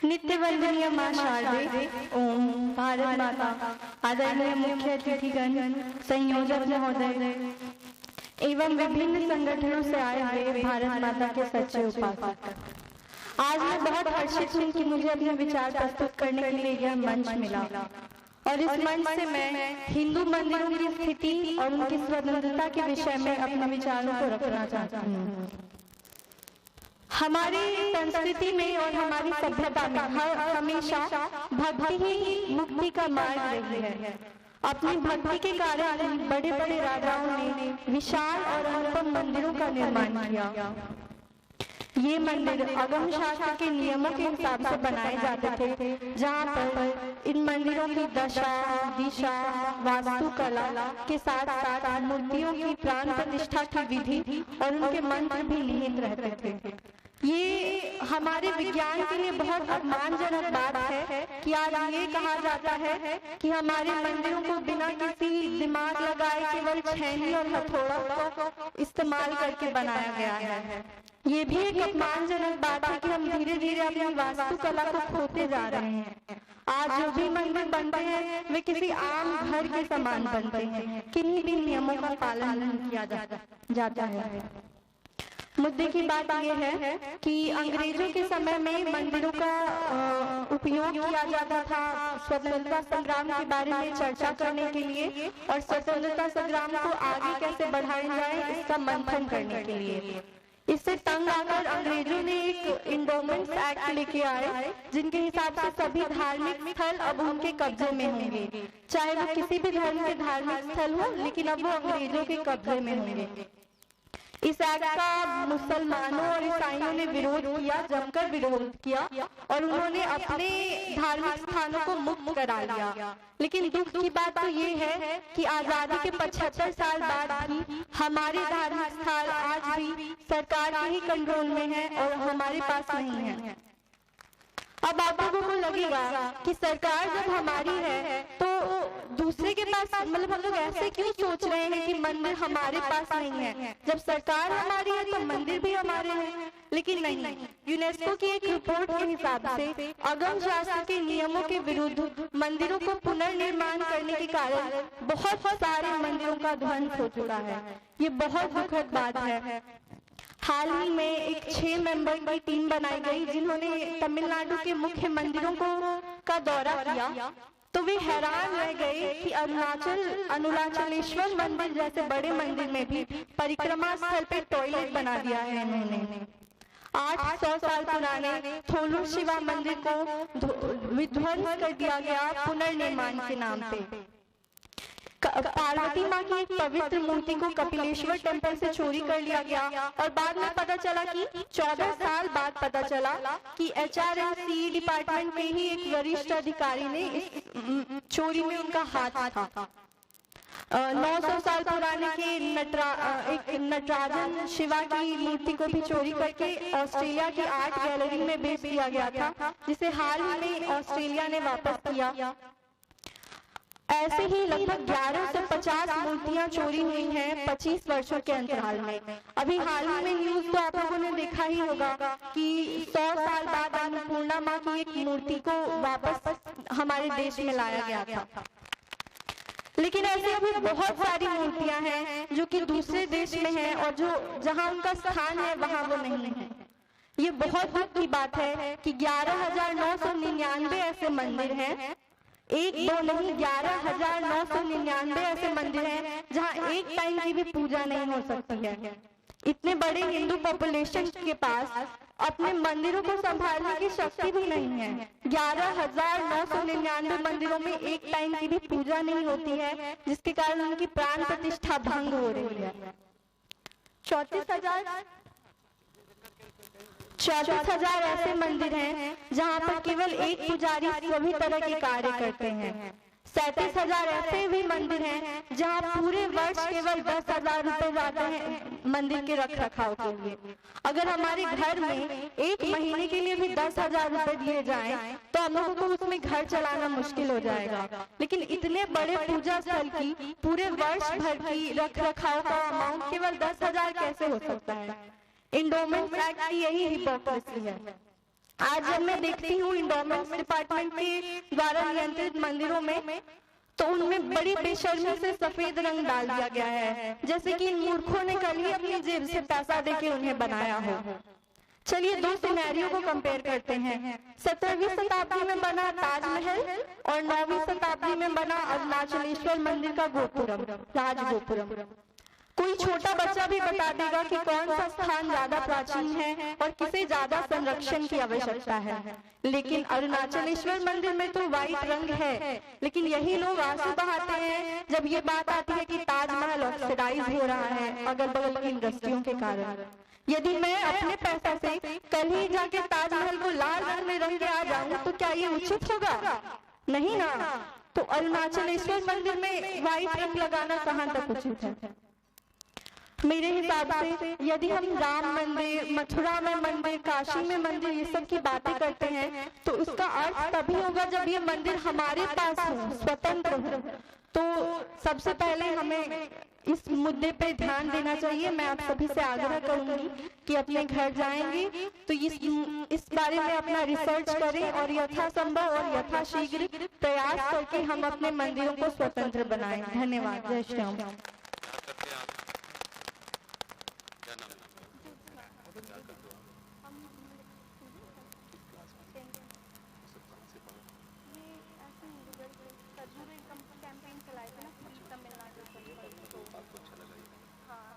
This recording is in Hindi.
नित्य वंदनीय मां शारदे, ओम भारत माता, आदरणीय मुख्य अतिथिगण, संयोजक महोदय एवं विभिन्न संगठनों से आए हुए भारत माता के सच्चे उपासक, आज मैं बहुत हर्षित हूँ कि मुझे अपने विचार प्रस्तुत करने के लिए यह मंच मिला और इस मंच से मैं हिंदू मंदिरों की स्थिति और उनकी स्वतंत्रता के विषय में अपने विचारों को रखना चाहता हूँ। हमारी संस्कृति में और हमारी सभ्यता में हमेशा भक्ति ही मुक्ति का मार्ग रही है। अपनी भक्ति के कारण बड़े बड़े राजाओं ने विशाल और अनुपम मंदिरों का निर्माण किया। ये मंदिर अगम शास्त्र के नियमों के हिसाब से बनाए जाते थे, जहाँ पर इन मंदिरों की दशा, दिशा, वास्तुकला के साथ साथ मूर्तियों की प्राण प्रतिष्ठा की विधि और उनके मंत्र भी निहित रहते थे। ये हमारे विज्ञान के लिए बहुत अपमानजनक बात है कि आज ये कहा जाता है कि हमारे मंदिरों को बिना किसी दिमाग लगाए केवल छेनी और हथौड़ा का इस्तेमाल करके बनाया गया है। ये भी एक अपमानजनक बात है कि हम धीरे धीरे अपनी वास्तुकला को खोते जा रहे हैं। आज जो भी मंदिर बनते हैं वे किसी आम घर के समान बनते हैं, किन्हीं भी नियमों का पालन नहीं किया जाता है। मुद्दे की बात यह है कि अंग्रेजों के समय में मंदिरों का उपयोग किया जाता था स्वतंत्रता संग्राम के बारे में चर्चा करने के लिए और स्वतंत्रता संग्राम को आगे कैसे बढ़ाया जाए इसका मंथन करने के लिए। इससे तंग आकर अंग्रेजों ने एक इंडोमेंट्स एक्ट लेके आए, जिनके हिसाब से सभी धार्मिक स्थल अब उनके कब्जे में होंगे, चाहे वो किसी भी धर्म के धार्मिक स्थल हो, लेकिन अब वो अंग्रेजों के कब्जे में होंगे। इस एक्ट का मुसलमानों और ईसाइयों ने विरोध किया, जमकर विरोध किया और उन्होंने अपने धार्मिक स्थानों को मुक्त करा लिया। लेकिन दुख की बात तो ये है कि आजादी के 75 साल बाद भी हमारे धार्मिक स्थल आज भी सरकार के ही कंट्रोल में है और हमारे पास नहीं है। अब आप लोगों को लगेगा कि सरकार जब हमारी है तो दूसरे के पास, मतलब हम लोग ऐसे क्यों सोच रहे हैं कि मंदिर हमारे पास नहीं है, जब सरकार हमारी है तो मंदिर भी हमारे हैं। लेकिन नहीं, यूनेस्को की एक रिपोर्ट के हिसाब से अगम शास्त्र के नियमों के विरुद्ध मंदिरों को पुनर्निर्माण करने के कारण बहुत सारे मंदिरों का ध्वंस हो चुका है। ये बहुत दुखद बात है। हाल ही में एक 6 मेंबर की टीम बनाई गई जिन्होंने तमिलनाडु के मुख्य मंदिरों का दौरा किया, तो वे हैरान रह गए कि अरुणाचलेश्वर मंदिर जैसे बड़े मंदिर में भी परिक्रमा स्थल पे टॉयलेट बना दिया है इन्होंने। 800 साल पुराने थोलूर शिवा मंदिर को विध्वंस कर दिया गया पुनर्निर्माण के नाम पे। पार्वती माँ की एक पवित्र मूर्ति को कपिलेश्वर टेम्पल से चोरी कर लिया गया और बाद में पता चला कि 14 साल बाद पता चला कि HRMC डिपार्टमेंट के ही एक वरिष्ठ अधिकारी ने इस चोरी में उनका हाथ था। 900 साल पुराने के एक नटराजन शिवा की मूर्ति को भी चोरी करके ऑस्ट्रेलिया की आर्ट गैलरी में बेच दिया गया था, जिसे हाल ही में ऑस्ट्रेलिया ने वापस किया। ऐसे ही लगभग 1150 मूर्तियां चोरी हुई हैं 25 वर्षों के अंतराल में। अभी हाल ही में न्यूज तो आप लोगों ने देखा ही होगा कि 100 साल बाद अन्नपूर्णा माँ की एक मूर्ति को वापस हमारे देश में लाया गया था। लेकिन ऐसे अभी बहुत सारी मूर्तियां हैं जो कि दूसरे देश में हैं और जो जहां उनका स्थान है वहां वो नहीं है। ये बहुत दुख की बात है कि 11,999 ऐसे मंदिर हैं, एक दो नहीं 11,999 ऐसे मंदिर हैं जहां एक टाइम की भी पूजा नहीं हो सकती है। इतने बड़े हिंदू पॉपुलेशन के पास अपने मंदिरों को संभालने की शक्ति भी नहीं है। 11,999 मंदिरों में एक टाइम की भी पूजा नहीं होती है, जिसके कारण उनकी प्राण प्रतिष्ठा भंग हो रही है। 34,000 ऐसे मंदिर हैं जहां पर केवल एक पुजारी सभी तरह के कार्य करते हैं। 37,000 ऐसे भी मंदिर हैं जहां पूरे वर्ष केवल 10,000 रुपए जाते हैं मंदिर के रख रखाव के लिए। अगर हमारे घर में एक महीने के लिए भी 10,000 रुपए दिए जाएं तो हम लोगों को उसमें घर चलाना मुश्किल हो जाएगा। लेकिन इतने बड़े पूजा स्थल की पूरे वर्ष भर की रख रखाव का अमाउंट केवल 10,000 कैसे हो सकता है? इंडोमेंट्स एक्ट की यही हिपोक्रेसी है। आज जब मैं देखती हूँ इंडोमेंट्स डिपार्टमेंट के द्वारा नियंत्रित मंदिरों में, तो उनमें बड़ी बेशर्मी से सफेद रंग डाल दिया गया है, जैसे कि इन मूर्खों ने कल ही अपनी जेब से पैसा देके उन्हें बनाया हो। चलिए दो सिनेरियो को कंपेयर करते हैं। 17वीं शताब्दी में बना ताजमहल और 9वीं शताब्दी में बना अरुणाचलेश्वर मंदिर का गोपुरम, राज गोपुरम। कोई छोटा बच्चा भी बता देगा कि कौन सा स्थान ज्यादा प्राचीन है और किसे ज्यादा संरक्षण की आवश्यकता है। लेकिन अरुणाचलेश्वर मंदिर में तो व्हाइट रंग है, लेकिन यही लोग आंसू बहाते हैं जब ये बात आती है कि ताजमहल ऑक्सीडाइज हो रहा है अगल बगल की इंडस्ट्रियों के कारण। यदि मैं अपने पैसा से कल ही जाके ताजमहल को लाल रंग में रंग के आ जाऊं तो क्या ये उचित होगा? नहीं ना। तो अरुणाचलेश्वर मंदिर में व्हाइट रंग लगाना कहाँ तक उचित है? मेरे हिसाब से यदि हम राम मंदिर, मथुरा में मंदिर, काशी में मंदिर, ये सब की बातें करते हैं तो उसका अर्थ तभी होगा जब ये मंदिर हमारे पास हो, स्वतंत्र हो। तो सबसे पहले हमें इस मुद्दे पे ध्यान देना चाहिए। मैं आप सभी से आग्रह करूंगी कि अपने घर जाएंगे तो इस बारे में अपना रिसर्च करें और यथासंभव और यथाशीघ्र प्रयास करके हम अपने मंदिरों को स्वतंत्र बनाएं। धन्यवाद। जय श्री राम। कैंपेन चलाए थे ना तमिलनाडु से, तो हाँ